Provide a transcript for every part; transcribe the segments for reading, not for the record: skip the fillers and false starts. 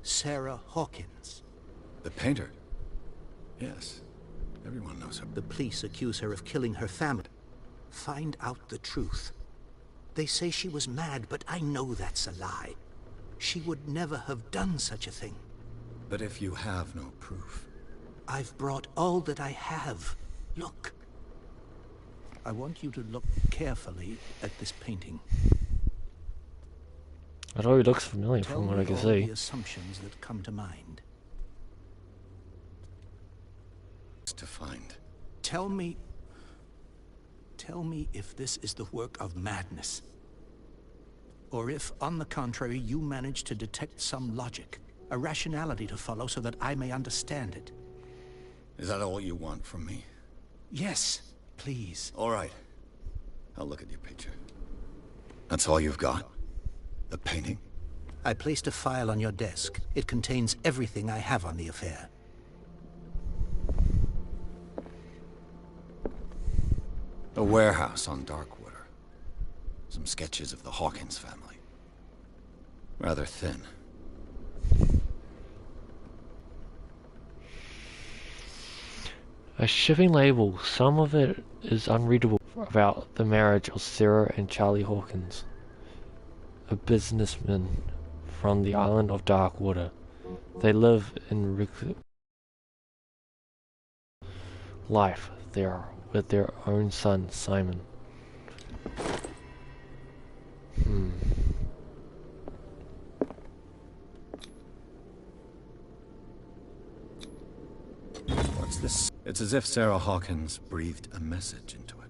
Sarah Hawkins. The painter? Yes. Everyone knows her. The police accuse her of killing her family. Find out the truth. They say she was mad, but I know that's a lie. She would never have done such a thing. But if you have no proof... I've brought all that I have. Look. I want you to look carefully at this painting. It already looks familiar Tell from what I can me all see. the assumptions that come to mind. To find. Tell me if this is the work of madness. Or if, on the contrary, you manage to detect some logic, a rationality to follow so that I may understand it. Is that all you want from me? Yes, please. All right. I'll look at your picture. That's all you've got? The painting? I placed a file on your desk. It contains everything I have on the affair. A warehouse on Darkwater. Some sketches of the Hawkins family. Rather thin. A shipping label, some of it is unreadable, about the marriage of Sarah and Charlie Hawkins, a businessman from the island of Darkwater. They live in life there with their own son, Simon. What's this? It's as if Sarah Hawkins breathed a message into it.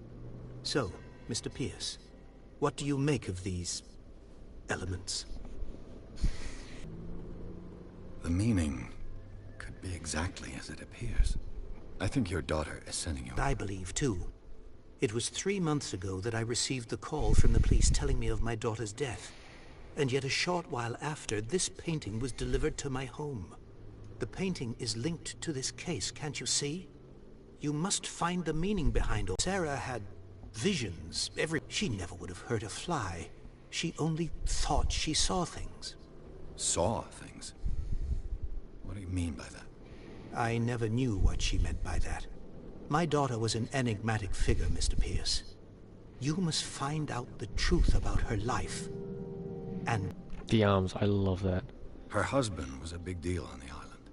So, Mr. Pierce, what do you make of these elements? The meaning could be exactly as it appears. I think your daughter is sending you... I believe, too. It was 3 months ago that I received the call from the police telling me of my daughter's death. And yet a short while after, this painting was delivered to my home. The painting is linked to this case, can't you see? You must find the meaning behind all. Sarah had visions. She never would have hurt a fly. She only thought she saw things. Saw things? What do you mean by that? I never knew what she meant by that. My daughter was an enigmatic figure, Mr. Pierce. You must find out the truth about her life. And... The arms, I love that. Her husband was a big deal on the island.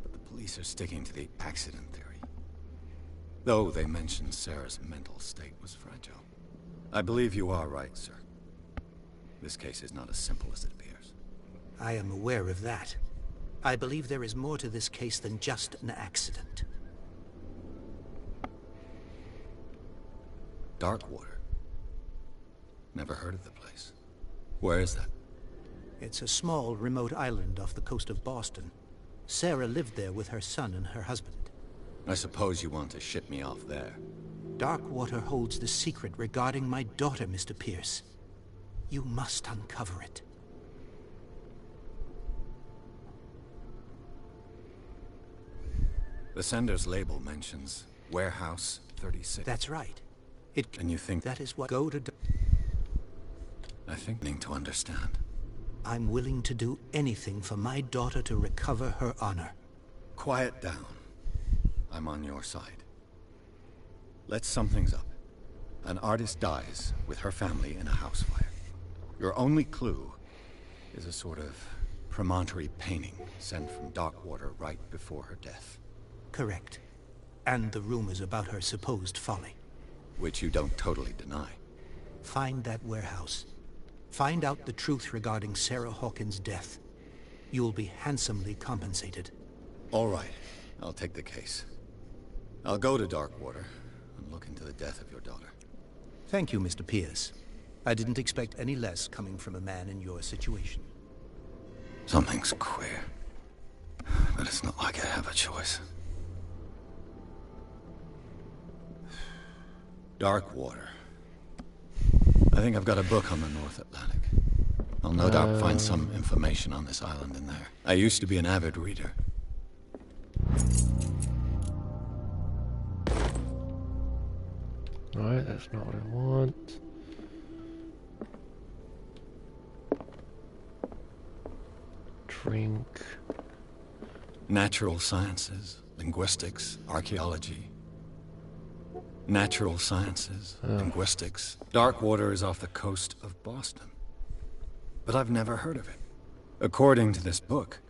But the police are sticking to the accident theory. Though they mentioned Sarah's mental state was fragile. I believe you are right, sir. This case is not as simple as it appears. I am aware of that. I believe there is more to this case than just an accident. Darkwater. Never heard of the place. Where is that? It's a small, remote island off the coast of Boston. Sarah lived there with her son and her husband. I suppose you want to ship me off there. Darkwater holds the secret regarding my daughter, Mr. Pierce. You must uncover it. The sender's label mentions Warehouse 36. That's right. And you think that is what... Go to... I think need to understand. I'm willing to do anything for my daughter to recover her honor. Quiet down. I'm on your side. Let's sum things up. An artist dies with her family in a house fire. Your only clue is a sort of promontory painting sent from Darkwater right before her death. Correct. And the rumors about her supposed folly. Which you don't totally deny. Find that warehouse. Find out the truth regarding Sarah Hawkins' death. You'll be handsomely compensated. All right. I'll take the case. I'll go to Darkwater and look into the death of your daughter. Thank you, Mr. Pierce. I didn't expect any less coming from a man in your situation. Something's queer. But it's not like I have a choice. Darkwater. I think I've got a book on the North Atlantic. I'll no doubt find some information on this island in there. I used to be an avid reader. Alright, that's not what I want. Drink. Natural sciences, linguistics, archaeology. Natural sciences, linguistics. Darkwater is off the coast of Boston. But I've never heard of it. According to this book,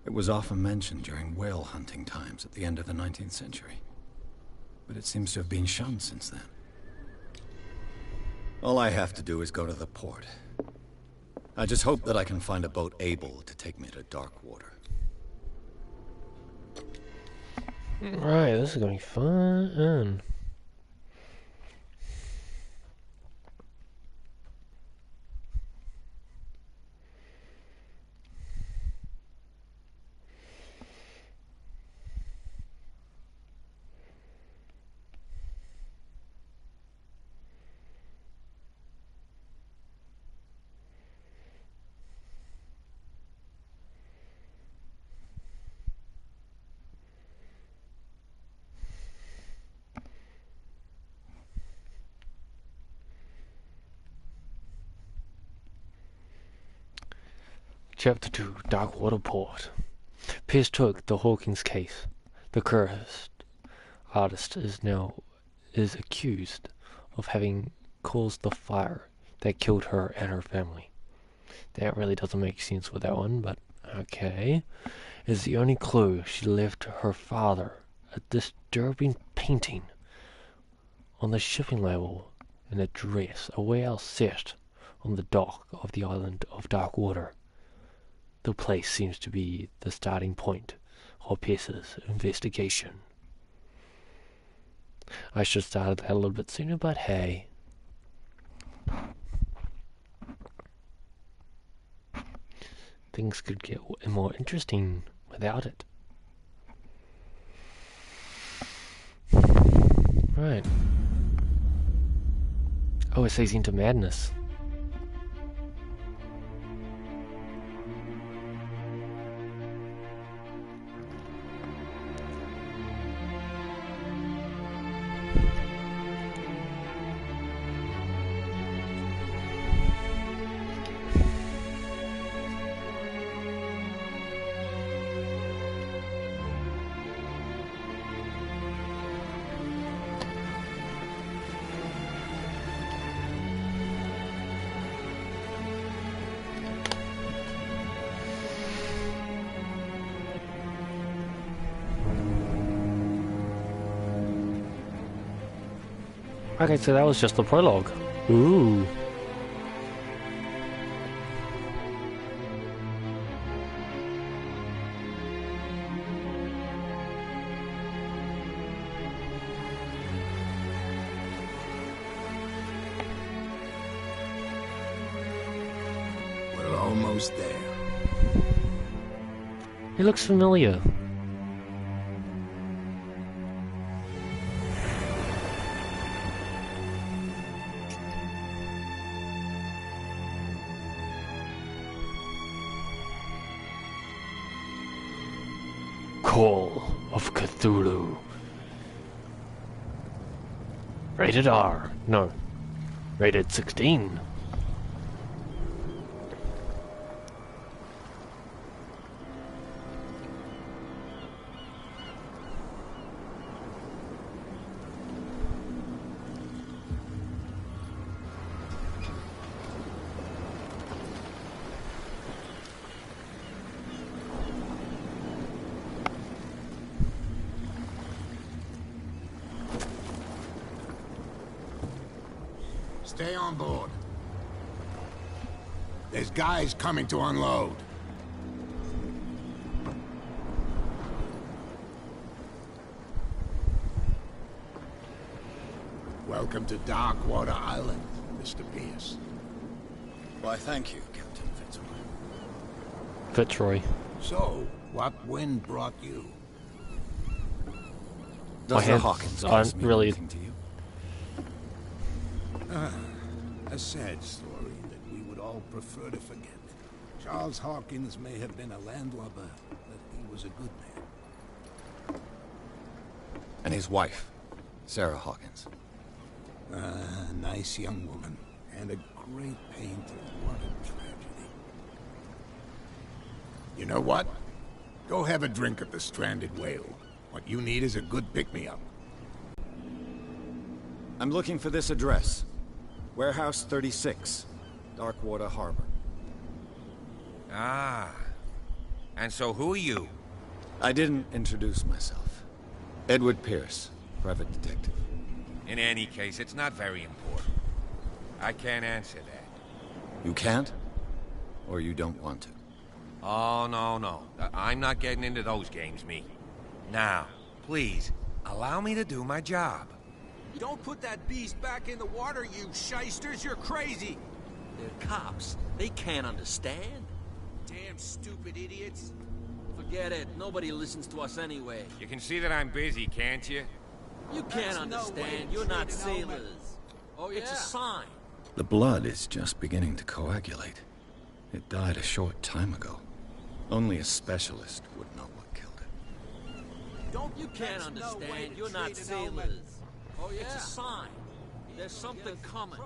it was often mentioned during whale hunting times at the end of the 19th century. But it seems to have been shunned since then. All I have to do is go to the port. I just hope that I can find a boat able to take me to Darkwater. Right, this is going to be fun. Chapter 2, Darkwater Port. Pierce took the Hawkins case. The cursed artist is accused of having caused the fire that killed her and her family. That really doesn't make sense with that one, but okay. Is the only clue she left her father a disturbing painting on the shipping label, an address, a warehouse set on the dock of the island of Darkwater. The place seems to be the starting point of Pierce's investigation. I should have started that a little bit sooner, but hey. Things could get more interesting without it. Right. Oh, it says Into Madness. Okay, so that was just the prologue. Ooh. We're almost there. He looks familiar. Call of Cthulhu. Rated R. No. Rated 16. Stay on board. There's guys coming to unload. Welcome to Darkwater Island, Mr. Pierce. Why, thank you, Captain Fitzroy. Fitzroy. So, what wind brought you? Does the hands Hawkins aren't case mean really- anything to you? A sad story that we would all prefer to forget. Charles Hawkins may have been a landlubber, but he was a good man. And his wife, Sarah Hawkins. A nice young woman, and a great painter. What a tragedy. You know what? Go have a drink at the Stranded Whale. What you need is a good pick-me-up. I'm looking for this address. Warehouse 36, Darkwater Harbor. Ah. And so who are you? I didn't introduce myself. Edward Pierce, private detective. In any case, it's not very important. I can't answer that. You can't? Or you don't want to? Oh, no. I'm not getting into those games, me. Now, please, allow me to do my job. Don't put that beast back in the water, you shysters! You're crazy! They're cops. They can't understand. Damn stupid idiots. Forget it. Nobody listens to us anyway. You can see that I'm busy, can't you? You can't understand. You're not sailors. Oh, yeah. It's a sign. The blood is just beginning to coagulate. It died a short time ago. Only a specialist would know what killed it. You can't understand. You're not sailors. Oh, yeah. It's a sign. There's something coming.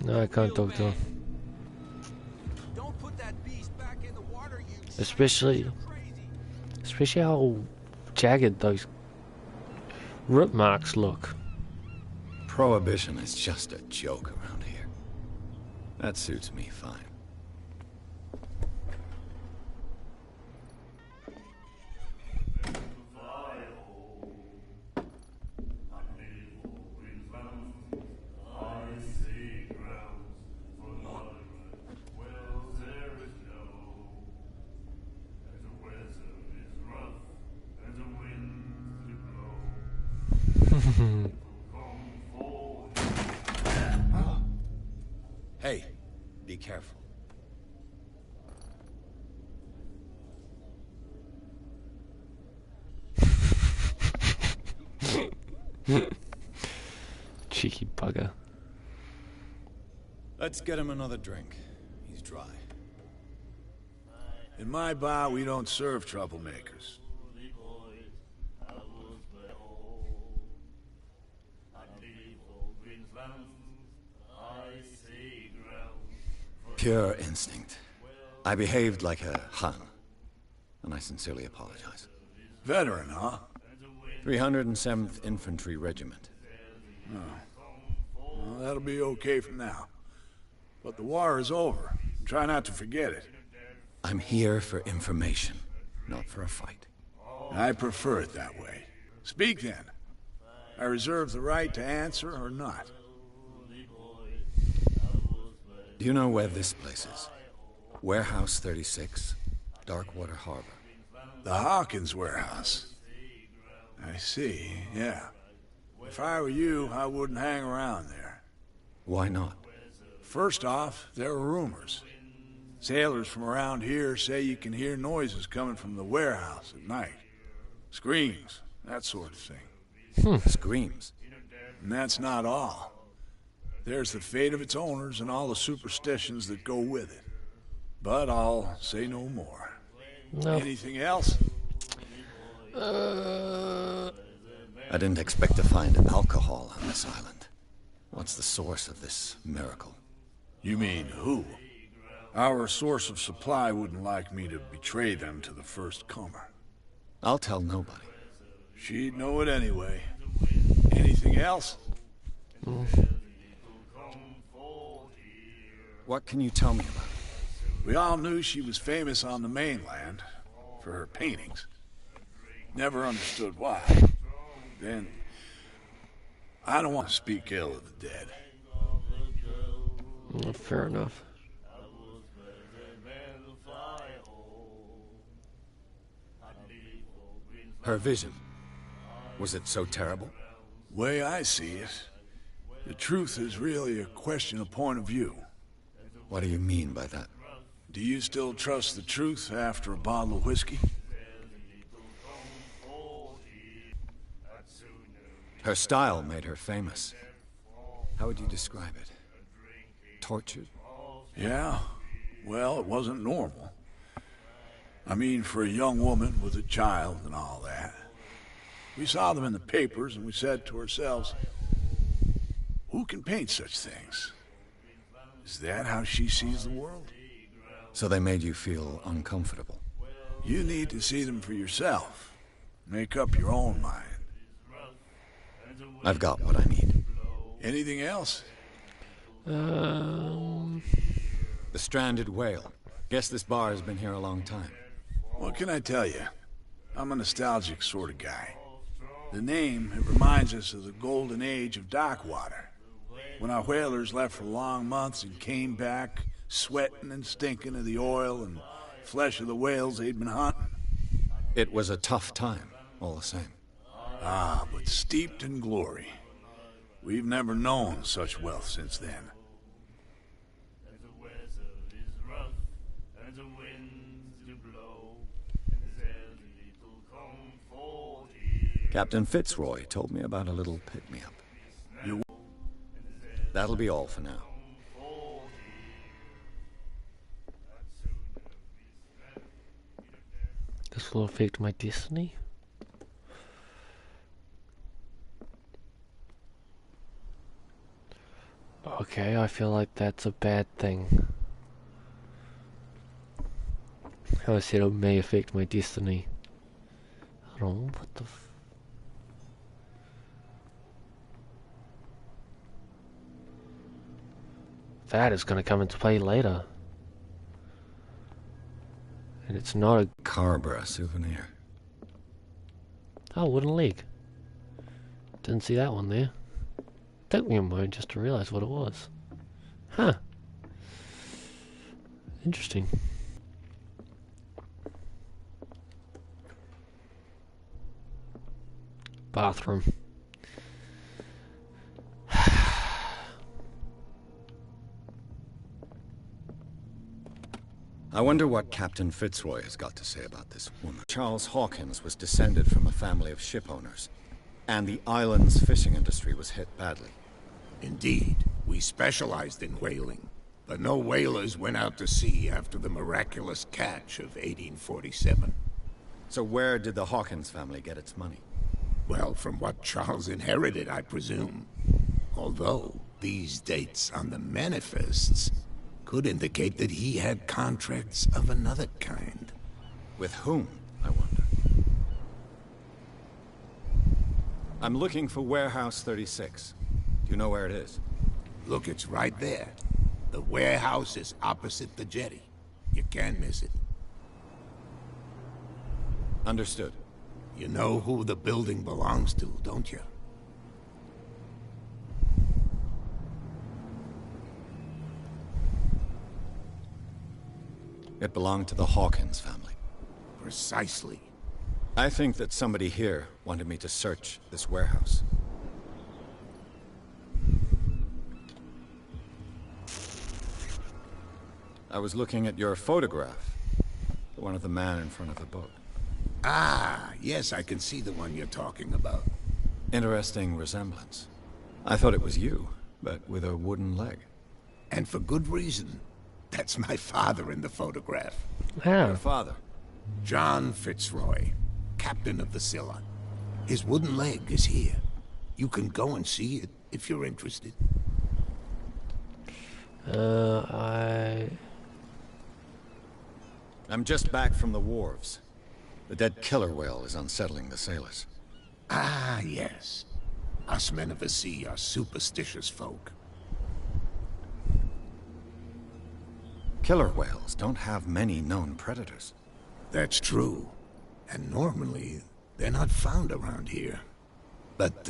No, I can't talk to him. Don't put that beast back in the water, you Especially how jagged those rip marks look. Prohibition is just a joke around here. That suits me fine. Hey, be careful. Cheeky bugger. Let's get him another drink. He's dry. In my bar, we don't serve troublemakers. Pure instinct. I behaved like a Hun, and I sincerely apologize. Veteran, huh? 307th Infantry Regiment. Well, that'll be okay for now. But the war is over. Try not to forget it. I'm here for information, not for a fight. I prefer it that way. Speak then. I reserve the right to answer or not. Do you know where this place is? Warehouse 36, Darkwater Harbor. The Hawkins warehouse. I see, yeah. If I were you, I wouldn't hang around there. Why not? First off, there are rumors. Sailors from around here say you can hear noises coming from the warehouse at night. Screams, that sort of thing. Screams. And that's not all. There's the fate of its owners and all the superstitions that go with it. But I'll say no more. No. Anything else? I didn't expect to find alcohol on this island. What's the source of this miracle? You mean who? Our source of supply wouldn't like me to betray them to the first comer. I'll tell nobody. She'd know it anyway. Anything else? What can you tell me about her? We all knew she was famous on the mainland for her paintings. Never understood why. Then, I don't want to speak ill of the dead. Well, fair enough. Her vision. Was it so terrible? Way I see it, the truth is really a question of point of view. What do you mean by that? Do you still trust the truth after a bottle of whiskey? Her style made her famous. How would you describe it? Tortured? Yeah, well, it wasn't normal. I mean, for a young woman with a child and all that. We saw them in the papers and we said to ourselves, who can paint such things? Is that how she sees the world? So they made you feel uncomfortable? You need to see them for yourself. Make up your own mind. I've got what I need. Anything else? The stranded whale. Guess this bar has been here a long time. What can I tell you? I'm a nostalgic sort of guy. The name, it reminds us of the golden age of dock water. When our whalers left for long months and came back, sweating and stinking of the oil and flesh of the whales they'd been hunting. It was a tough time, all the same. Ah, but steeped in glory. We've never known such wealth since then. Captain Fitzroy told me about a little pick-me-up. That'll be all for now. This will affect my destiny? Okay, I feel like that's a bad thing. How I said it may affect my destiny. Hold on, what the that is going to come into play later. And it's not a Carbra souvenir. oh, wooden leg. Didn't see that one there. Took me a moment just to realise what it was. Huh. Interesting. Bathroom. I wonder what Captain Fitzroy has got to say about this woman. Charles Hawkins was descended from a family of ship owners, and the island's fishing industry was hit badly. Indeed, we specialized in whaling, but no whalers went out to sea after the miraculous catch of 1847. So where did the Hawkins family get its money? Well, from what Charles inherited, I presume. Although, these dates on the manifests could indicate that he had contracts of another kind. With whom, I wonder? I'm looking for Warehouse 36. Do you know where it is? Look, it's right there. The warehouse is opposite the jetty. You can't miss it. Understood. You know who the building belongs to, don't you? It belonged to the Hawkins family. Precisely. I think that somebody here wanted me to search this warehouse. I was looking at your photograph. The one of the man in front of the boat. Ah, yes, I can see the one you're talking about. Interesting resemblance. I thought it was you, but with a wooden leg. And for good reason. That's my father in the photograph. Yeah. Your father? John Fitzroy, captain of the Scylla. His wooden leg is here. You can go and see it if you're interested. I'm just back from the wharves. The dead killer whale is unsettling the sailors. Ah, yes. Us men of the sea are superstitious folk. Killer whales don't have many known predators. That's true. And normally, they're not found around here. But,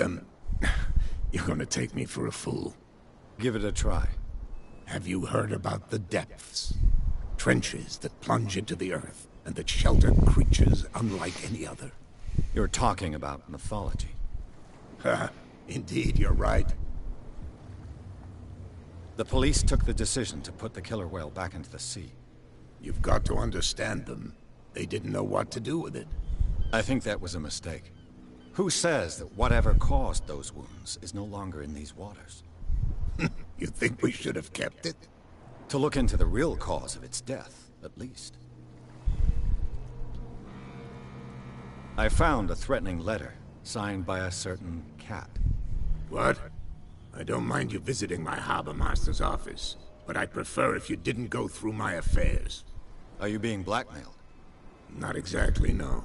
you're gonna take me for a fool. Give it a try. Have you heard about the depths? Trenches that plunge into the earth, and that shelter creatures unlike any other. You're talking about mythology. Ha! Indeed, you're right. The police took the decision to put the killer whale back into the sea. You've got to understand them. They didn't know what to do with it. I think that was a mistake. Who says that whatever caused those wounds is no longer in these waters? You think we should have kept it? To look into the real cause of its death, at least. I found a threatening letter, signed by a certain cat. What? I don't mind you visiting my harbor master's office, but I'd prefer if you didn't go through my affairs. Are you being blackmailed? Not exactly, no.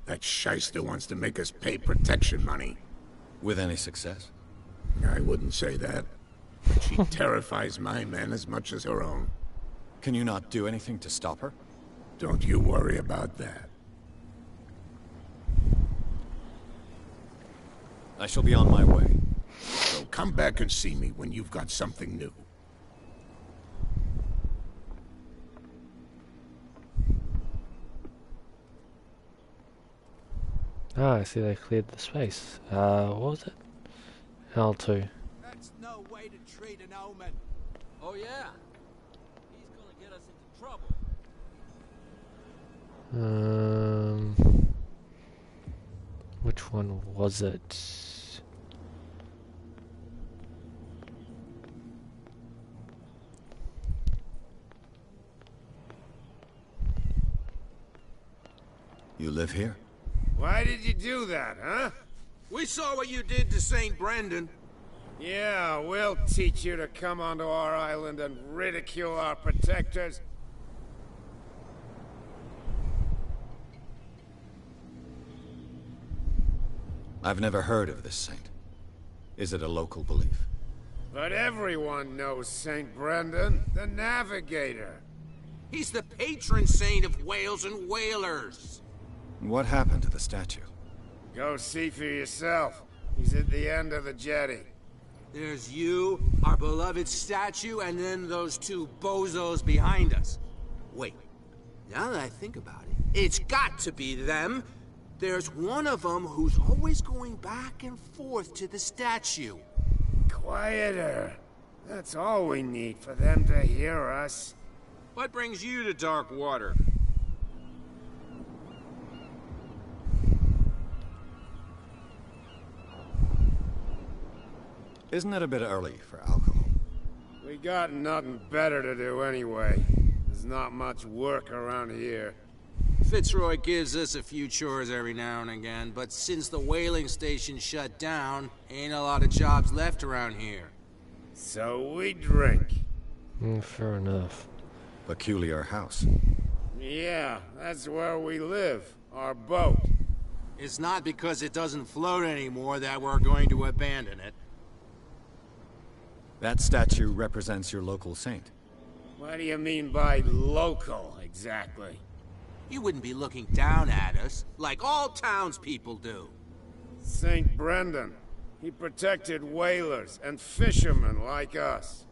That shyster wants to make us pay protection money. With any success? I wouldn't say that. But she terrifies my men as much as her own. Can you not do anything to stop her? Don't you worry about that. I shall be on my way. So come back and see me when you've got something new. Ah, I see they cleared the space. What was it? L2. That's no way to treat an omen. Oh yeah? He's gonna get us into trouble. Which one was it? You live here? Why did you do that, huh? We saw what you did to St. Brendan. Yeah, we'll teach you to come onto our island and ridicule our protectors. I've never heard of this saint. Is it a local belief? But everyone knows St. Brendan, the Navigator. He's the patron saint of whales and whalers. What happened to the statue? Go see for yourself. He's at the end of the jetty. There's you, our beloved statue, and then those two bozos behind us. Wait, now that I think about it, it's got to be them. There's one of them who's always going back and forth to the statue. Quieter. That's all we need for them to hear us. What brings you to dark water? Isn't it a bit early for alcohol? We got nothing better to do anyway. There's not much work around here. Fitzroy gives us a few chores every now and again, but since the whaling station shut down, ain't a lot of jobs left around here. So we drink. Fair enough. Peculiar house. Yeah, that's where we live. Our boat. It's not because it doesn't float anymore that we're going to abandon it. That statue represents your local saint. What do you mean by local, exactly? You wouldn't be looking down at us, like all townspeople do. St. Brendan. He protected whalers and fishermen like us.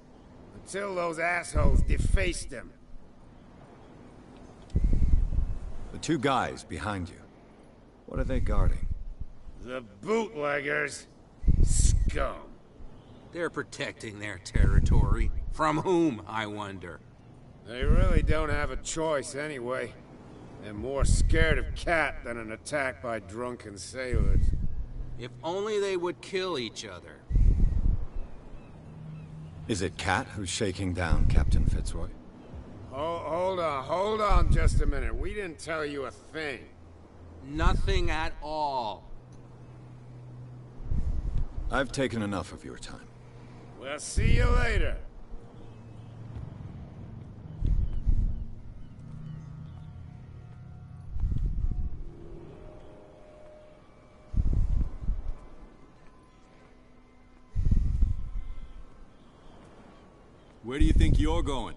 Until those assholes defaced him. The two guys behind you. What are they guarding? The bootleggers. Scum. They're protecting their territory. From whom, I wonder? They really don't have a choice anyway. They're more scared of Cat than an attack by drunken sailors. If only they would kill each other. Is it Cat who's shaking down Captain Fitzroy? Hold on just a minute. We didn't tell you a thing. Nothing at all. I've taken enough of your time. We'll see you later. Where do you think you're going?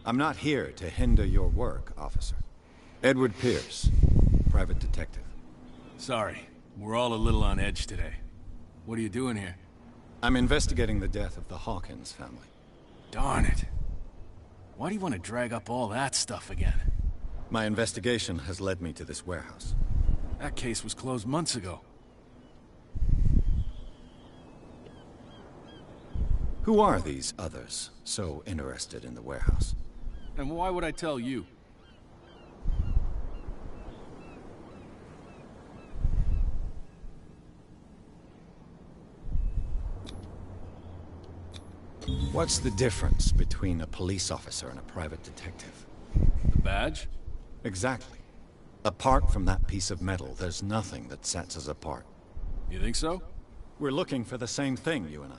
I'm not here to hinder your work, officer. Edward Pierce, private detective. Sorry, we're all a little on edge today. What are you doing here? I'm investigating the death of the Hawkins family. Darn it. Why do you want to drag up all that stuff again? My investigation has led me to this warehouse. That case was closed months ago. Who are these others so interested in the warehouse? And why would I tell you? What's the difference between a police officer and a private detective? The badge? Exactly. Apart from that piece of metal, there's nothing that sets us apart. You think so? We're looking for the same thing, you and I.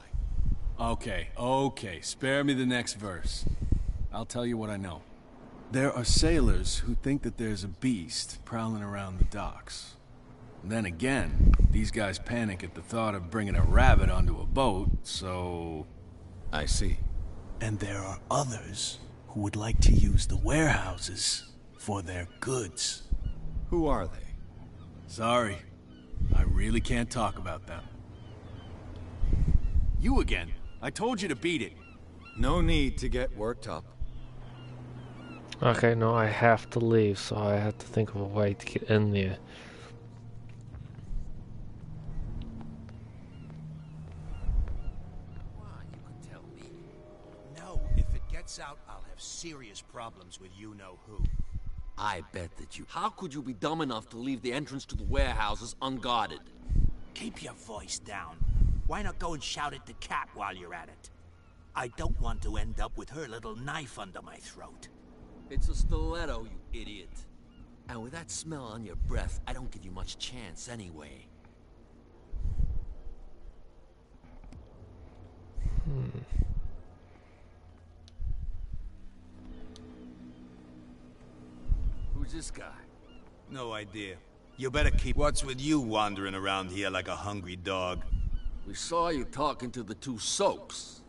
Okay, spare me the next verse. I'll tell you what I know. There are sailors who think that there's a beast prowling around the docks. Then again, these guys panic at the thought of bringing a rabbit onto a boat, so... I see. And there are others who would like to use the warehouses for their goods. Who are they? Sorry, I really can't talk about them. You again. I told you to beat it. No need to get worked up. Okay, no, I have to leave, so I have to think of a way to get in there. Out, I'll have serious problems with you-know-who. I bet that you... How could you be dumb enough to leave the entrance to the warehouses unguarded? Keep your voice down. Why not go and shout at the cat while you're at it? I don't want to end up with her little knife under my throat. It's a stiletto, you idiot. And with that smell on your breath, I don't give you much chance anyway. Who's this guy? No idea. You better keep... What's with you wandering around here like a hungry dog? We saw you talking to the two soaks.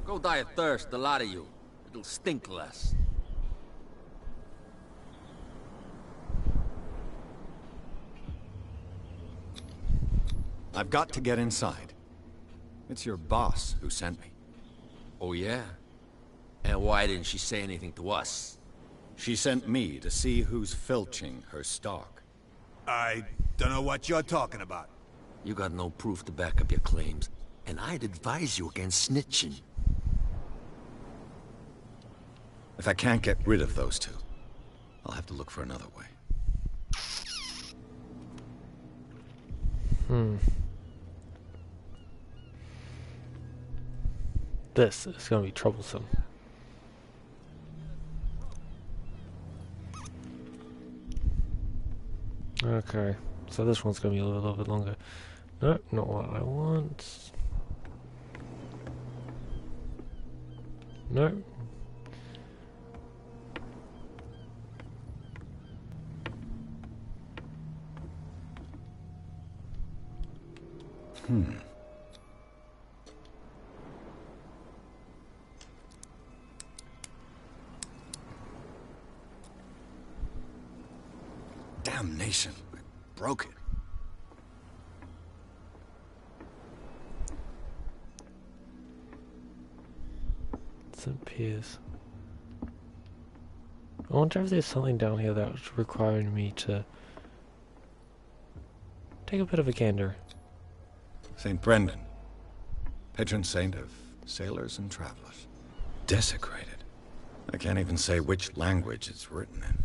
Go die of thirst, the lot of you. It'll stink less. I've got to get inside. It's your boss who sent me. Oh yeah? And why didn't she say anything to us? She sent me to see who's filching her stock. I don't know what you're talking about. You got no proof to back up your claims, and I'd advise you against snitching. If I can't get rid of those two, I'll have to look for another way. This is going to be troublesome. Okay, so this one's going to be a little bit longer. Nope, not what I want. Nope. Damnation. I broke it. St. Piers. I wonder if there's something down here that's requiring me to take a bit of a gander. St. Brendan, patron saint of sailors and travelers. Desecrated. I can't even say which language it's written in.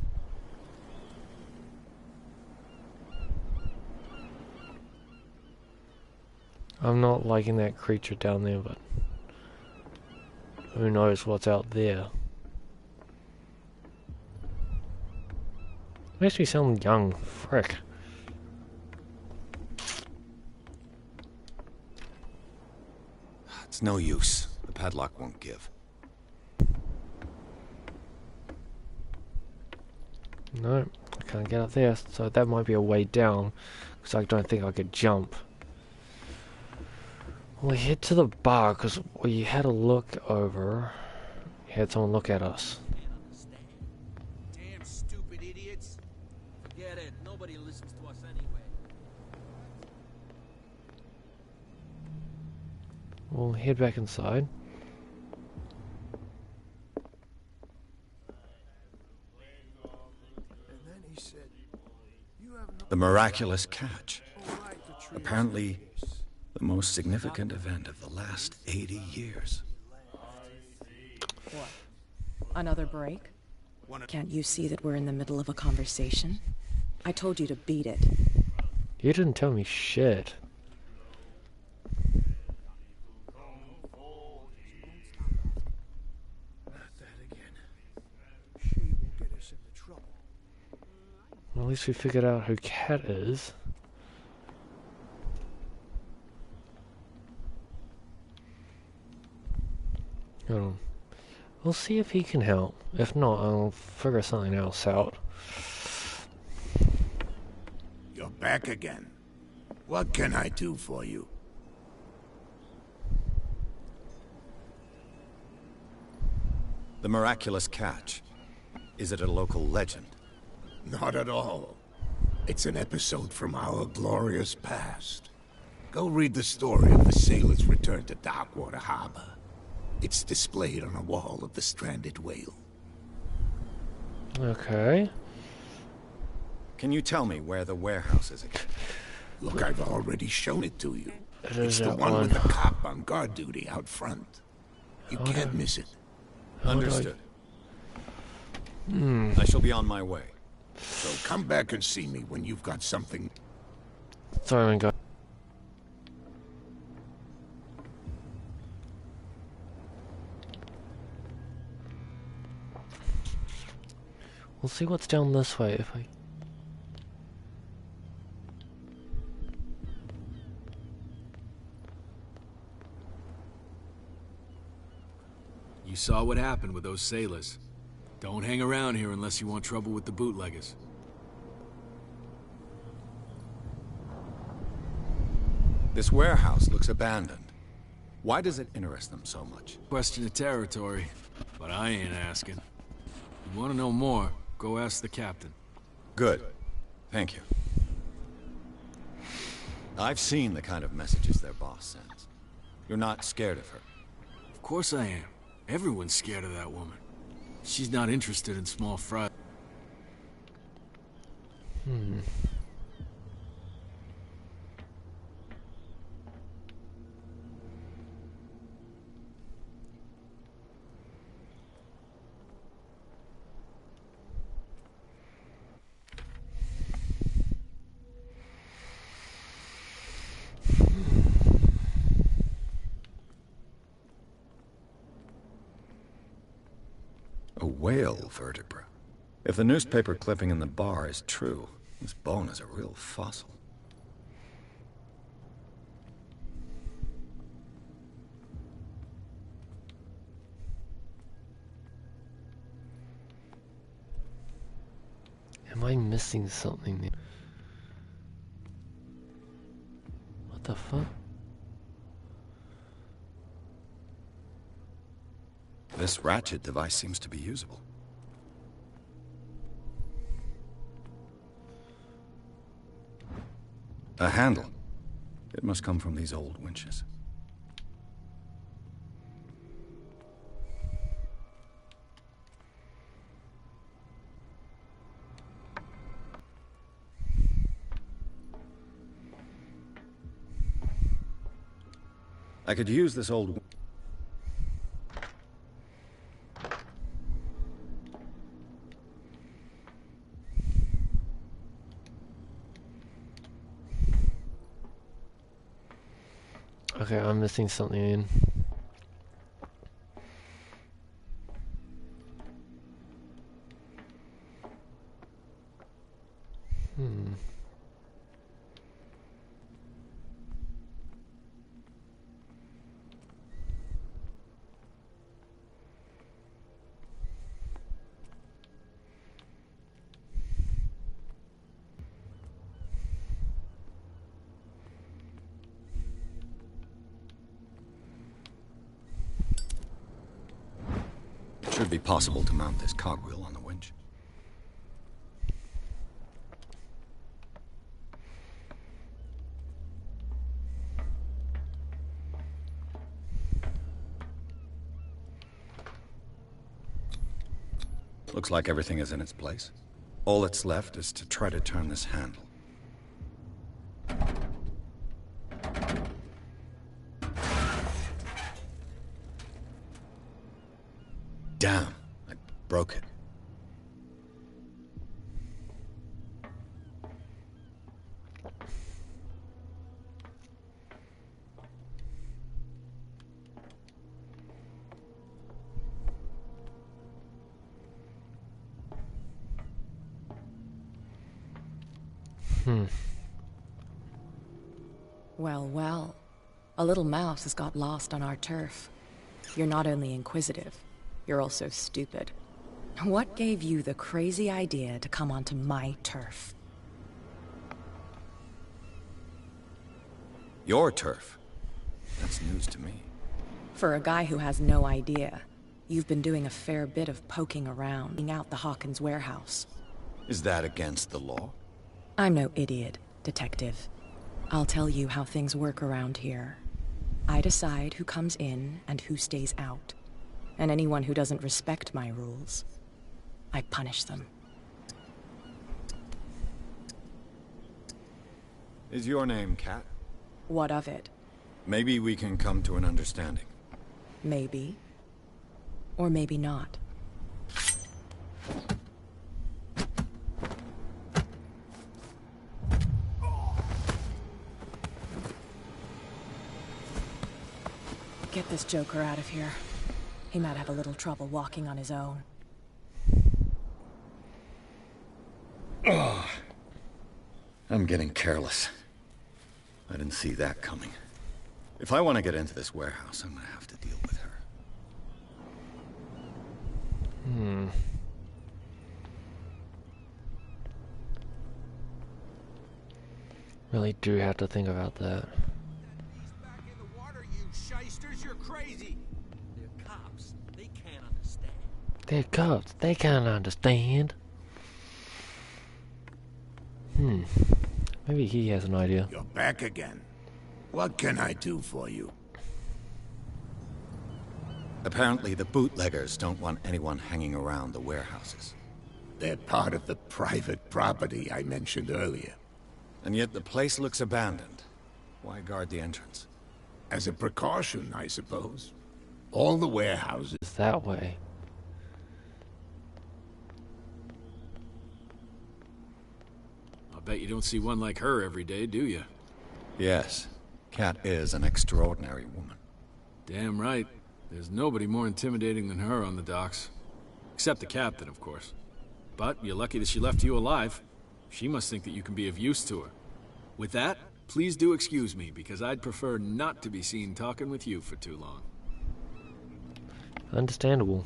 I'm not liking that creature down there, but who knows what's out there. Makes me sound young, frick. It's no use. The padlock won't give. No, I can't get up there, so that might be a way down, because I don't think I could jump. We head to the bar, because we had a look over. We had someone look at us. Damn stupid idiots. Forget it. Nobody listens to us anyway. We'll head back inside. The miraculous catch. Apparently, the most significant event of the last 80 years. What? Another break? Can't you see that we're in the middle of a conversation? I told you to beat it. You didn't tell me shit. Well, at least we figured out who Cat is. Hold on. We'll see if he can help. If not, I'll figure something else out. You're back again. What can I do for you? The miraculous catch. Is it a local legend? Not at all. It's an episode from our glorious past. Go read the story of the sailor's return to Darkwater Harbor. It's displayed on a wall of the stranded whale. Okay. Can you tell me where the warehouse is again? Look, I've already shown it to you. It It's is the that one one. with the cop on guard duty out front. You How can't do- miss it. how do I- Understood. I shall be on my way. So come back and see me when you've got something. Sorry, my God. We'll see what's down this way if I... You saw what happened with those sailors. Don't hang around here unless you want trouble with the bootleggers. This warehouse looks abandoned. Why does it interest them so much? Question of territory, but I ain't asking. You want to know more, go ask the captain. Good. Thank you. I've seen the kind of messages their boss sends. You're not scared of her. Of course I am. Everyone's scared of that woman. She's not interested in small fry. A whale vertebra. If the newspaper clipping in the bar is true, this bone is a real fossil. Am I missing something there? What the fuck? This ratchet device seems to be usable. A handle. It must come from these old winches. I could use this old... Okay, I'm missing something in. It should be possible to mount this cogwheel on the winch. Looks like everything is in its place. All that's left is to try to turn this handle. Damn, I broke it. Well, well. A little mouse has got lost on our turf. You're not only inquisitive, You're also stupid. What gave you the crazy idea to come onto my turf? Your turf? That's news to me. For a guy who has no idea, you've been doing a fair bit of poking around, out the Hawkins warehouse. Is that against the law? I'm no idiot, Detective. I'll tell you how things work around here. I decide who comes in and who stays out. And anyone who doesn't respect my rules, I punish them. Is your name Cat? What of it? Maybe we can come to an understanding. Maybe. Or maybe not. Get this joker out of here. He might have a little trouble walking on his own. Oh, I'm getting careless. I didn't see that coming. If I want to get into this warehouse, I'm gonna have to deal with her. Really do have to think about that. Back in the water, you shysters, you're crazy. They're cops. They can't understand. They're cops. They can't understand. Maybe he has an idea. You're back again. What can I do for you? Apparently the bootleggers don't want anyone hanging around the warehouses. They're part of the private property I mentioned earlier. And yet the place looks abandoned. Why guard the entrance? As a precaution, I suppose. All the warehouses... It's that way. I bet you don't see one like her every day, do you? Yes. Cat is an extraordinary woman. Damn right. There's nobody more intimidating than her on the docks. Except the captain, of course. But you're lucky that she left you alive. She must think that you can be of use to her. With that, please do excuse me, because I'd prefer not to be seen talking with you for too long. Understandable.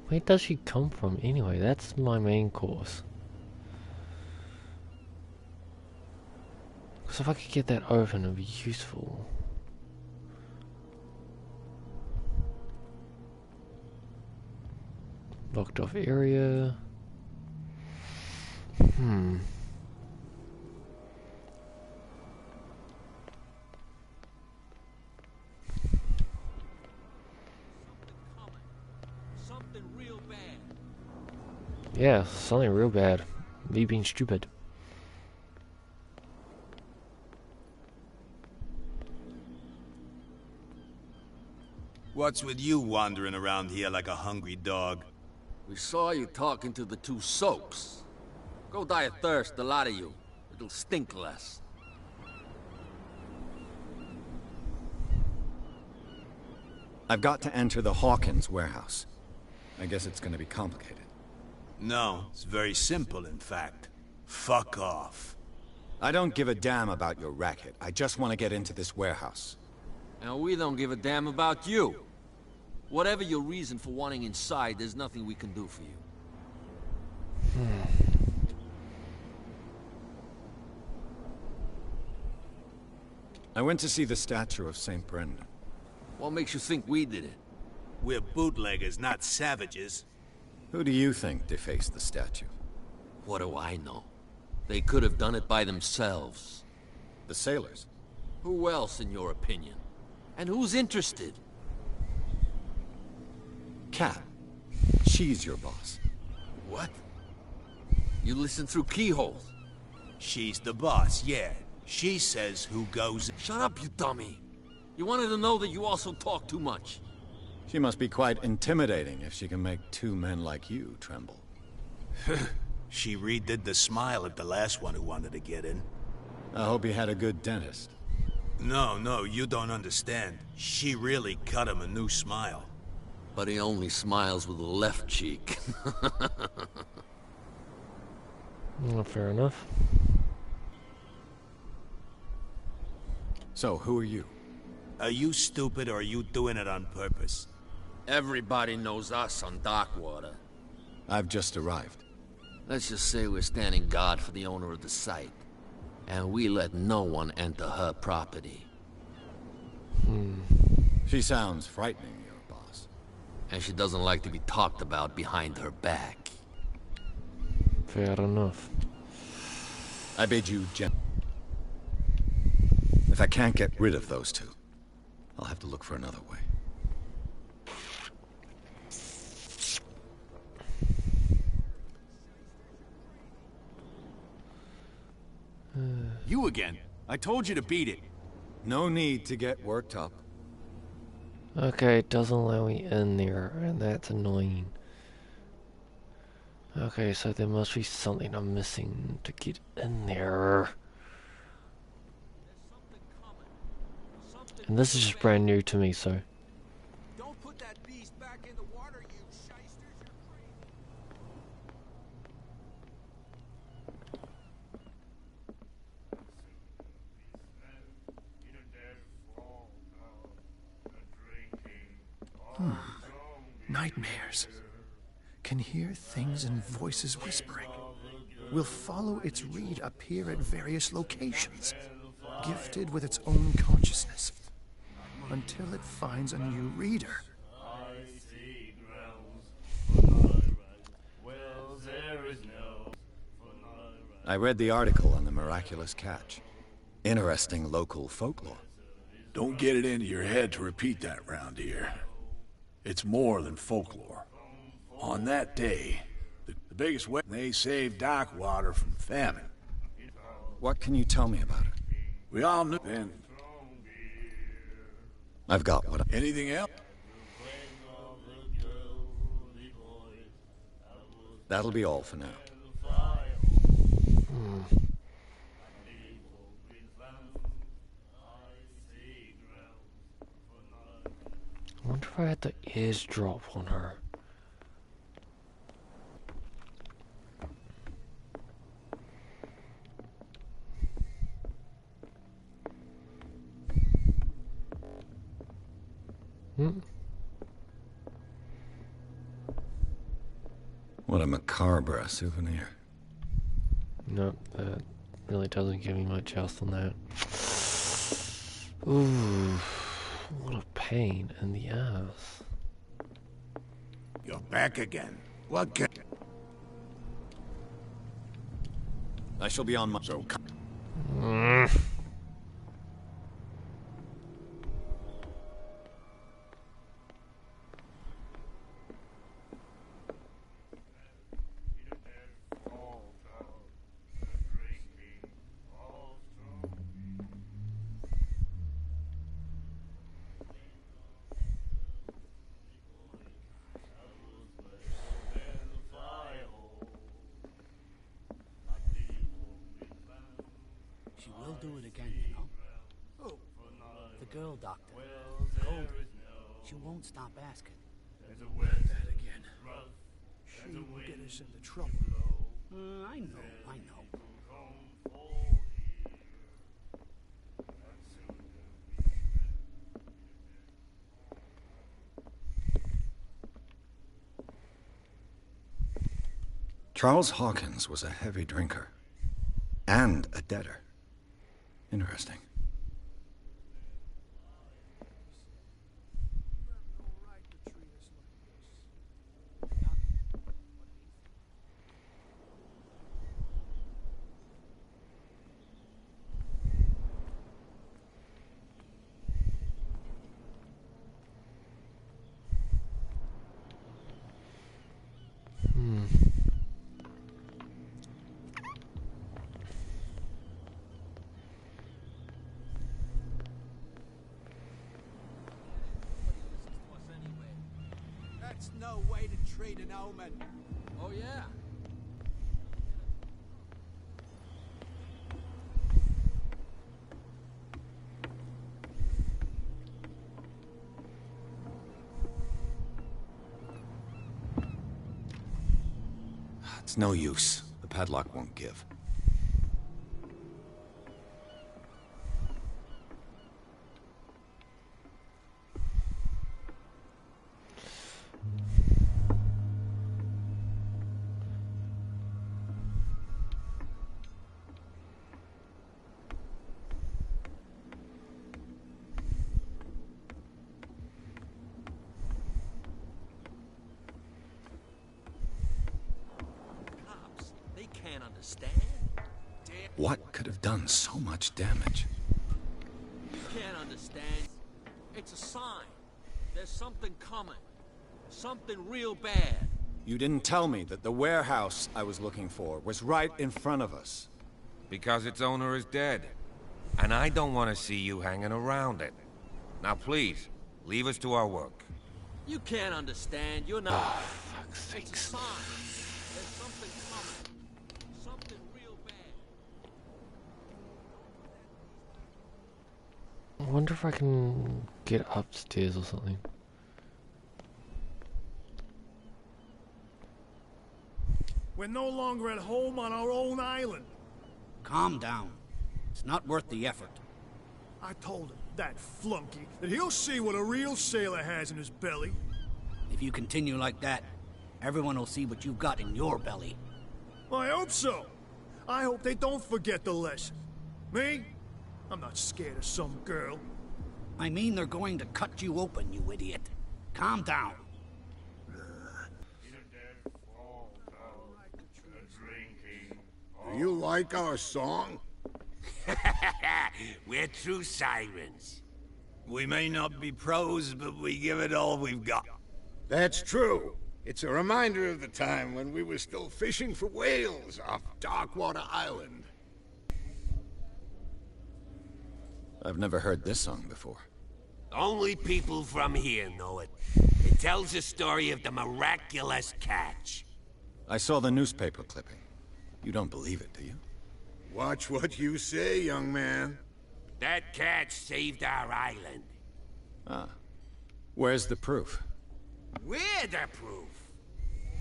Where does she come from anyway? That's my main course. Because if I could get that open, it'd be useful. Locked off area. Yeah, something real bad. Me being stupid. What's with you wandering around here like a hungry dog? We saw you talking to the two soaks. Go die of thirst, the lot of you. It'll stink less. I've got to enter the Hawkins warehouse. I guess it's gonna be complicated. No, it's very simple, in fact. Fuck off. I don't give a damn about your racket. I just want to get into this warehouse. And we don't give a damn about you. Whatever your reason for wanting inside, there's nothing we can do for you. I went to see the statue of St. Brendan. What makes you think we did it? We're bootleggers, not savages. Who do you think defaced the statue? What do I know? They could have done it by themselves. The sailors? Who else, in your opinion? And who's interested? Cat. She's your boss. What? You listen through keyholes. She's the boss, yeah. She says who goes... Shut up, you dummy. You wanted to know that you also talk too much. She must be quite intimidating if she can make two men like you tremble. She redid the smile at the last one who wanted to get in. I hope he had a good dentist. No, you don't understand. She really cut him a new smile. But he only smiles with the left cheek. Fair enough. So, who are you? Are you stupid or are you doing it on purpose? Everybody knows us on Darkwater. I've just arrived. Let's just say we're standing guard for the owner of the site. And we let no one enter her property. She sounds frightening, your boss. And she doesn't like to be talked about behind her back. Fair enough. I bid you If I can't get rid of those two, I'll have to look for another way. You again. I told you to beat it. No need to get worked up. Okay, it doesn't allow me in there, and that's annoying. Okay, so there must be something I'm missing to get in there. And this is just brand new to me, so... Don't put that beast back in the water, you shysters. You're crazy. Nightmares. Can hear things and voices whispering. Will follow its read appear at various locations, gifted with its own consciousness, until it finds a new reader. I read the article on the miraculous catch. Interesting local folklore. Don't get it into your head to repeat that round here. It's more than folklore. On that day, the biggest way they saved Darkwater from famine. What can you tell me about it? We all knew then. I've got what Anything else? That'll be all for now. I wonder if I had the eavesdrop on her. What a macabre souvenir. Nope, that really doesn't give me much else on that. Ooh, what a pain in the ass. You're back again. What can... I shall be on my... So... She will do it again, you know? Who? The girl doctor. Gold. She won't stop asking. That again. She will get us into trouble. I know. Charles Hawkins was a heavy drinker. And a debtor. Interesting. That's no way to treat an omen. Oh, yeah? It's no use. The padlock won't give. What could have done so much damage? You can't understand. It's a sign. There's something coming. Something real bad. You didn't tell me that the warehouse I was looking for was right in front of us. Because its owner is dead. And I don't want to see you hanging around it. Now please, leave us to our work. You can't understand. You're not... Oh, fuck's sakes. It's a sign. There's something coming. Something real bad. I wonder if I can get upstairs or something. We're no longer at home on our own island. Calm down. It's not worth the effort. I told him, that flunky, that he'll see what a real sailor has in his belly. If you continue like that, everyone will see what you've got in your belly. I hope so. I hope they don't forget the lesson. Me? I'm not scared of some girl. I mean they're going to cut you open, you idiot. Calm down. Do you like our song? We're true sirens. We may not be pros, but we give it all we've got. That's true. It's a reminder of the time when we were still fishing for whales off Darkwater Island. I've never heard this song before. Only people from here know it. It tells the story of the miraculous catch. I saw the newspaper clipping. You don't believe it, do you? Watch what you say, young man. That catch saved our island. Ah. Where's the proof? We're the proof.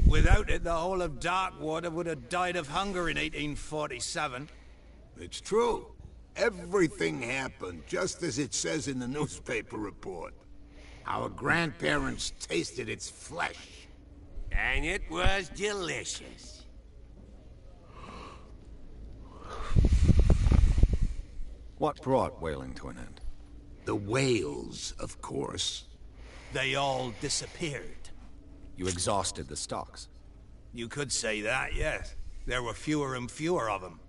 Without it, the whole of Darkwater would have died of hunger in 1847. It's true. Everything happened just as it says in the newspaper report. Our grandparents tasted its flesh. And it was delicious. What brought whaling to an end? The whales, of course. They all disappeared. You exhausted the stocks. You could say that, yes. There were fewer and fewer of them.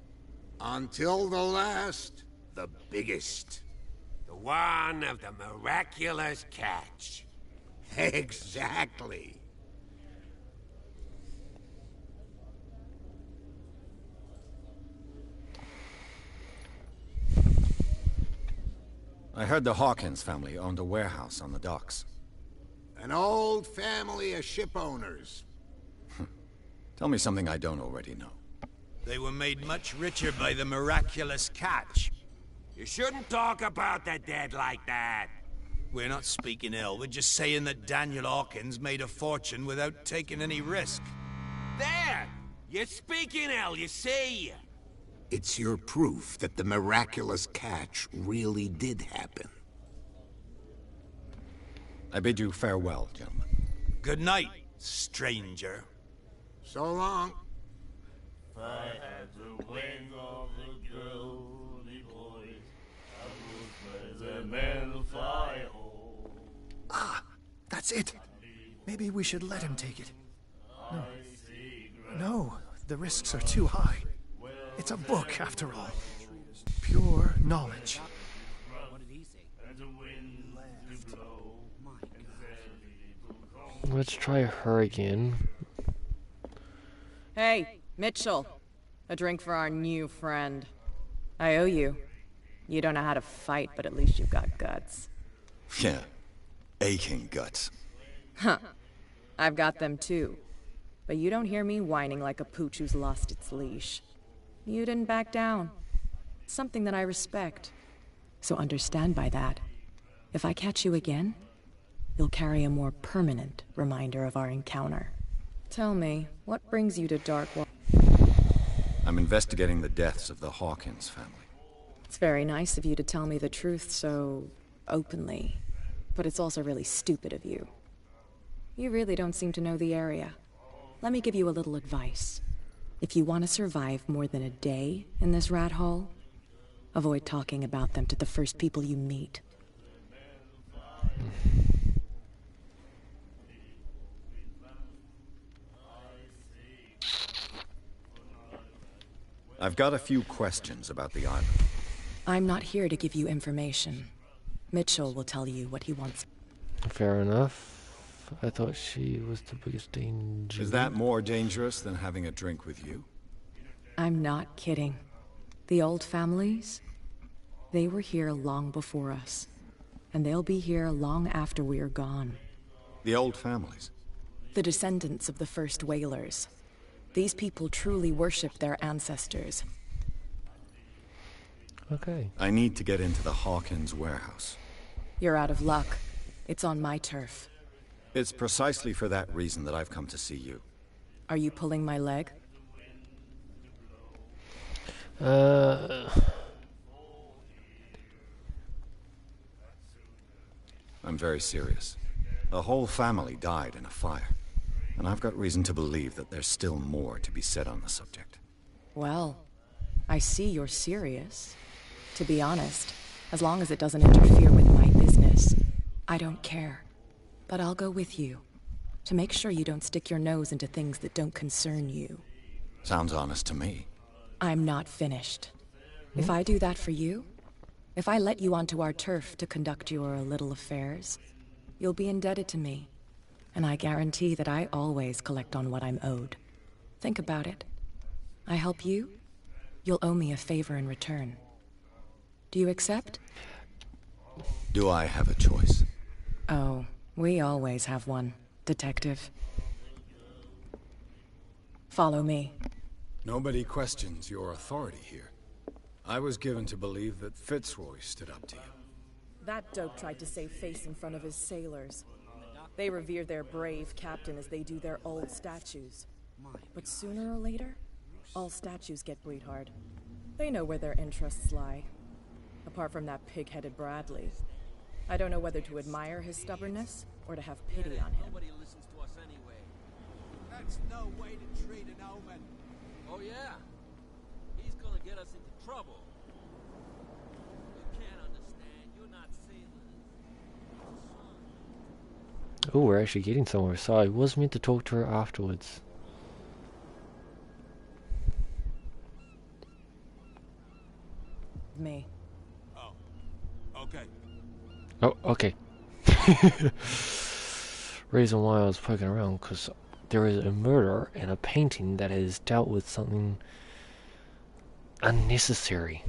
Until the last, the biggest. The one of the miraculous catch. Exactly. I heard the Hawkins family owned a warehouse on the docks. An old family of ship owners. Tell me something I don't already know. They were made much richer by the miraculous catch. You shouldn't talk about the dead like that. We're not speaking ill. We're just saying that Daniel Hawkins made a fortune without taking any risk. There! You're speaking ill, you see? It's your proof that the miraculous catch really did happen. I bid you farewell, gentlemen. Good night, stranger. So long. If I had the wings of the girly boys, I would play the men fly home. Ah, that's it. Maybe we should let him take it. No, the risks are too high. It's a book, after all. Pure knowledge. What did he say? Let's try her again. Hey, Mitchell. A drink for our new friend. I owe you. You don't know how to fight, but at least you've got guts. Yeah. Aching guts. Huh. I've got them too. But you don't hear me whining like a pooch who's lost its leash. You didn't back down. Something that I respect. So understand by that. If I catch you again, you'll carry a more permanent reminder of our encounter. Tell me, what brings you to Darkwater? I'm investigating the deaths of the Hawkins family. It's very nice of you to tell me the truth so openly, but it's also really stupid of you. You really don't seem to know the area. Let me give you a little advice. If you want to survive more than a day in this rat hole, avoid talking about them to the first people you meet. I've got a few questions about the island. I'm not here to give you information. Mitchell will tell you what he wants. Fair enough. I thought she was the biggest danger. Is that more dangerous than having a drink with you? I'm not kidding. The old families, they were here long before us. And they'll be here long after we are gone. The old families? The descendants of the first whalers. These people truly worship their ancestors. Okay. I need to get into the Hawkins warehouse. You're out of luck. It's on my turf. It's precisely for that reason that I've come to see you. Are you pulling my leg? I'm very serious. The whole family died in a fire. And I've got reason to believe that there's still more to be said on the subject. Well, I see you're serious. To be honest, as long as it doesn't interfere with my business, I don't care. But I'll go with you, to make sure you don't stick your nose into things that don't concern you. Sounds honest to me. I'm not finished. If I do that for you, if I let you onto our turf to conduct your little affairs, you'll be indebted to me. And I guarantee that I always collect on what I'm owed. Think about it. I help you, you'll owe me a favor in return. Do you accept? Do I have a choice? Oh, we always have one, Detective. Follow me. Nobody questions your authority here. I was given to believe that Fitzroy stood up to you. That dope tried to save face in front of his sailors. They revere their brave captain as they do their old statues. But sooner or later, all statues get breed-hard. They know where their interests lie. Apart from that pig-headed Bradley. I don't know whether to admire his stubbornness or to have pity on him. Nobody listens to us anyway. That's no way to treat an omen. Oh yeah? He's gonna get us into trouble. You can't understand. You're not sailors. Oh, we're actually getting somewhere. So I was meant to talk to her afterwards. Me. Oh. Okay. Oh, okay. Reason why I was poking around, because there is a murder and a painting that has dealt with something unnecessary.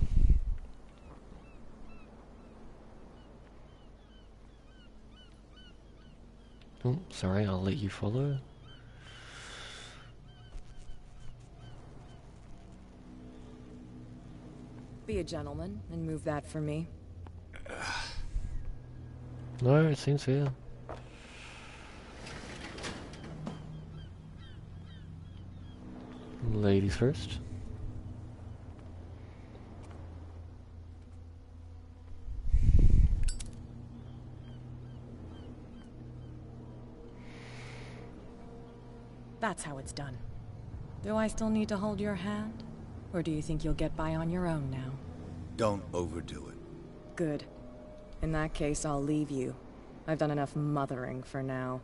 Oh, sorry, I'll let you follow. Be a gentleman and move that for me. No, it seems fair. Ladies first. That's how it's done. Do I still need to hold your hand? Or do you think you'll get by on your own now? Don't overdo it. Good. In that case, I'll leave you. I've done enough mothering for now.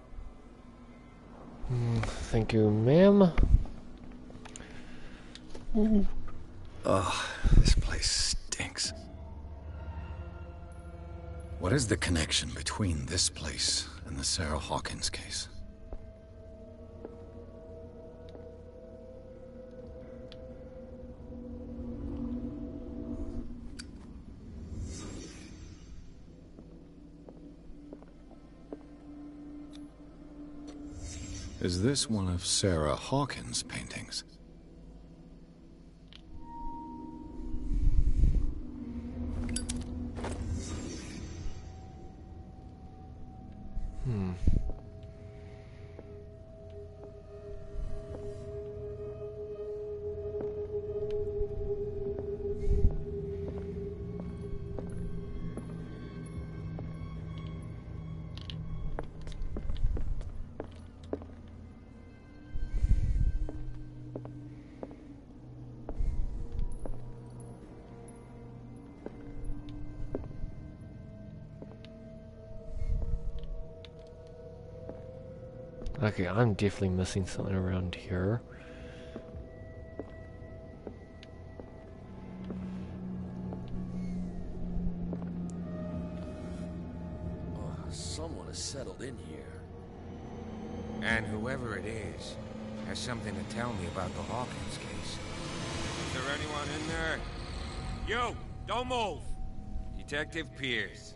Thank you, ma'am. Ugh, this place stinks. What is the connection between this place and the Sarah Hawkins case? Is this one of Sarah Hawkins' paintings? Okay, I'm definitely missing something around here. Someone has settled in here. And whoever it is has something to tell me about the Hawkins case. Is there anyone in there? You! Don't move! Detective Pierce.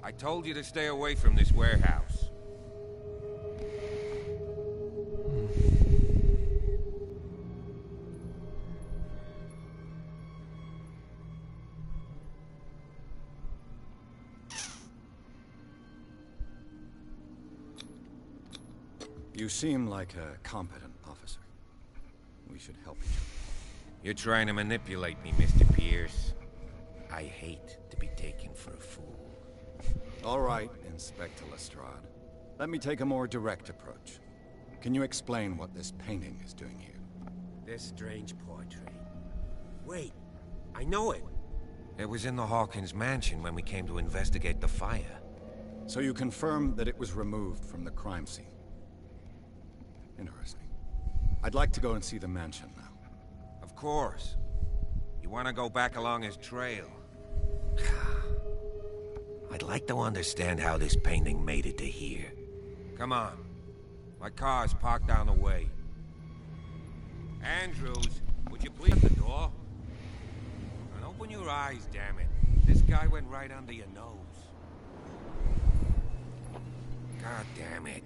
I told you to stay away from this warehouse. You seem like a competent officer. We should help each other. You're trying to manipulate me, Mr. Pierce. I hate to be taken for a fool. All right, Inspector Lestrade. Let me take a more direct approach. Can you explain what this painting is doing here? This strange portrait. Wait, I know it. It was in the Hawkins mansion when we came to investigate the fire. So you confirm that it was removed from the crime scene? Interesting. I'd like to go and see the mansion now. Of course. You want to go back along his trail? I'd like to understand how this painting made it to here. Come on. My car's parked down the way. Andrews, would you please the door? And open your eyes, damn it. This guy went right under your nose. God damn it.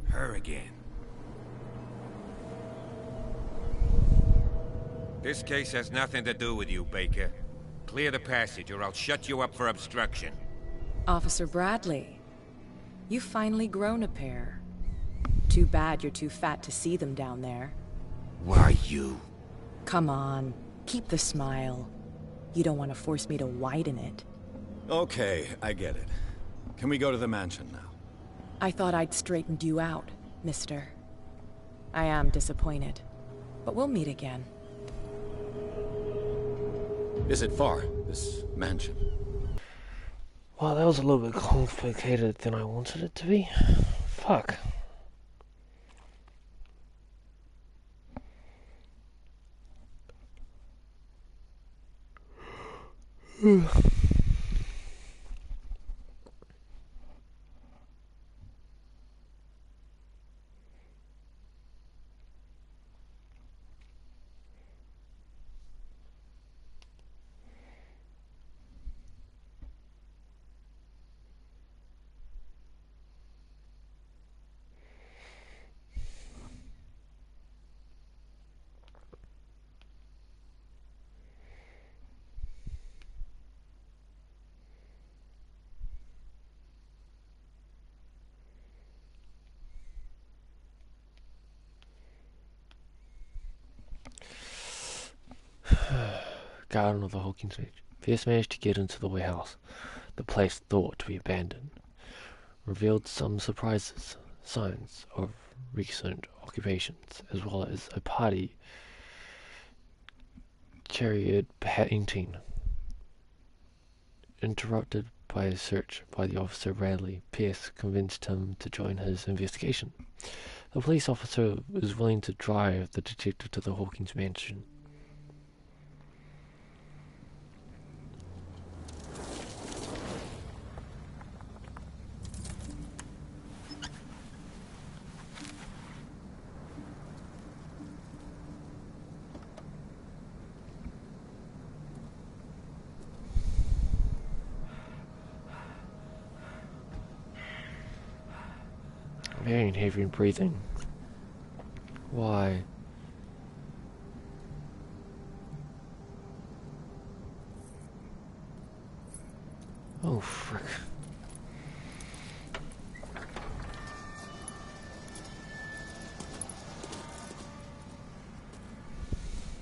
Her again. This case has nothing to do with you, Baker. Clear the passage, or I'll shut you up for obstruction. Officer Bradley, you've finally grown a pair. Too bad you're too fat to see them down there. Why you? Come on, keep the smile. You don't want to force me to widen it. Okay, I get it. Can we go to the mansion now? I thought I'd straightened you out, mister. I am disappointed, but we'll meet again. Is it far, this mansion? Well, that was a little bit complicated than I wanted it to be. Fuck. Garden of the Hawkins Ridge. First managed to get into the warehouse, the place thought to be abandoned. Revealed some surprises, signs of recent occupations, as well as a party chariot painting. Interrupted by a search by the officer Bradley, Pierce convinced him to join his investigation. The police officer was willing to drive the detective to the Hawkins mansion. Very heavy breathing. Why? Oh, frick.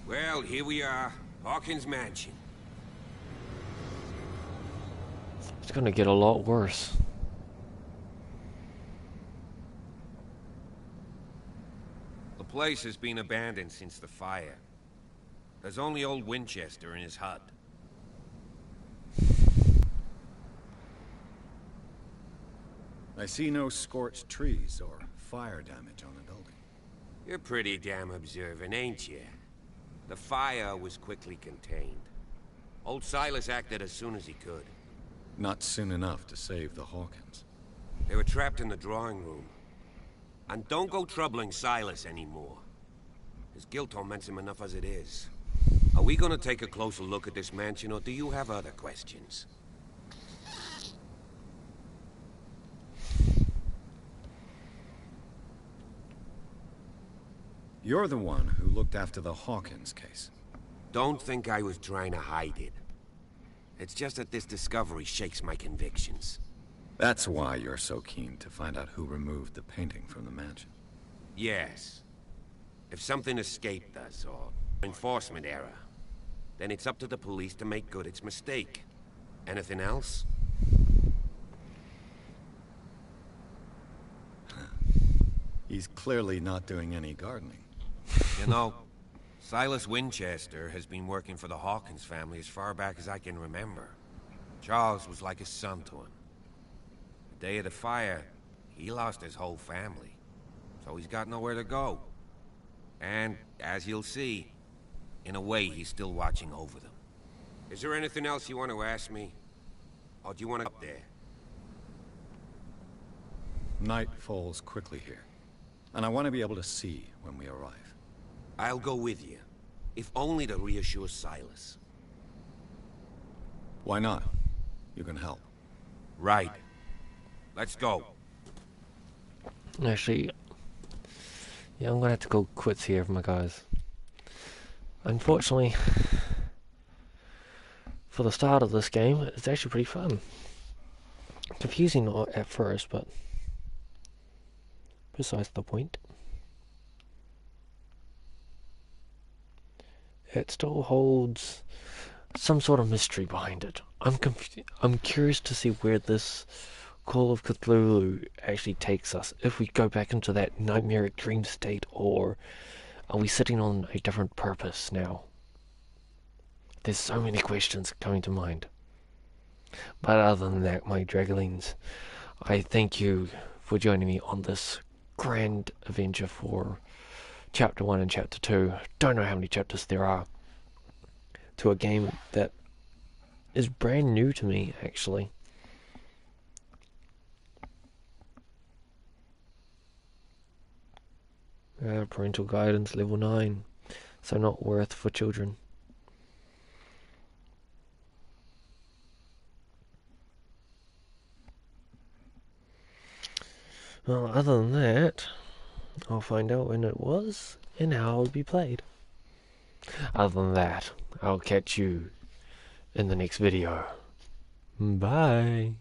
Well, here we are. Hawkins Mansion. It's gonna get a lot worse. The place has been abandoned since the fire. There's only old Winchester in his hut. I see no scorched trees or fire damage on the building. You're pretty damn observant, ain't you? The fire was quickly contained. Old Silas acted as soon as he could. Not soon enough to save the Hawkins. They were trapped in the drawing room. And don't go troubling Silas anymore. His guilt torments him enough as it is. Are we gonna take a closer look at this mansion, or do you have other questions? You're the one who looked after the Hawkins case. Don't think I was trying to hide it. It's just that this discovery shakes my convictions. That's why you're so keen to find out who removed the painting from the mansion. Yes. If something escaped us, or enforcement error, then it's up to the police to make good its mistake. Anything else? He's clearly not doing any gardening. You know, Silas Winchester has been working for the Hawkins family as far back as I can remember. Charles was like a son to him. The day of the fire, he lost his whole family. So he's got nowhere to go. And, as you'll see, in a way he's still watching over them. Is there anything else you want to ask me? Or do you want to up there? Night falls quickly here, and I want to be able to see when we arrive. I'll go with you, if only to reassure Silas. Why not? You can help. Right. Let's go. Actually, yeah, I'm gonna have to go quits here, my guys. Unfortunately, for the start of this game, it's actually pretty fun. Confusing at first, but besides the point. It still holds some sort of mystery behind it. I'm curious to see where this Call of Cthulhu actually takes us. If we go back into that nightmaric dream state, or are we sitting on a different purpose now? There's so many questions coming to mind. But other than that, my Dragolines, I thank you for joining me on this grand adventure for Chapter 1 and Chapter 2. Don't know how many chapters there are to a game that is brand new to me, actually. Parental guidance level 9, so not worth for children. Well, other than that, I'll find out when it was and how it would be played. Other than that, I'll catch you in the next video. Bye.